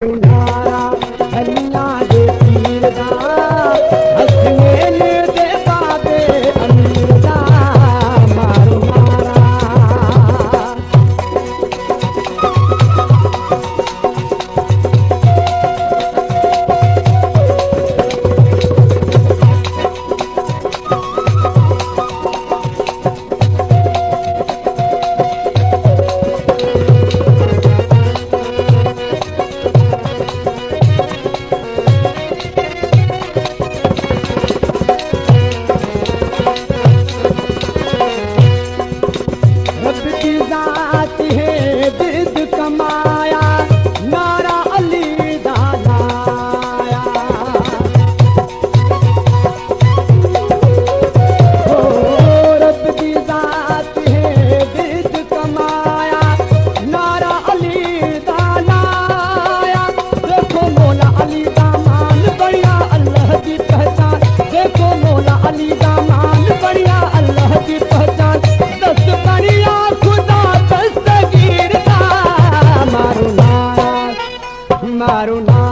नारा अल्लाह दे पीर दा हसनैन दे बाबे अमीर दा मारो नारा। रब की जात है जिद कमाया नारा अली दा लाया। ओ रब की जात है जिद कमाया नारा अली दा लाया। देखो मौला अली दा मान बढ़िया अल्लाह की पहचान। देखो मौला अली दा मान बढ़िया अल्लाह की पहचान। दस बढ़िया खुदा दस्तगीर दा मारो नारा मारो नारा।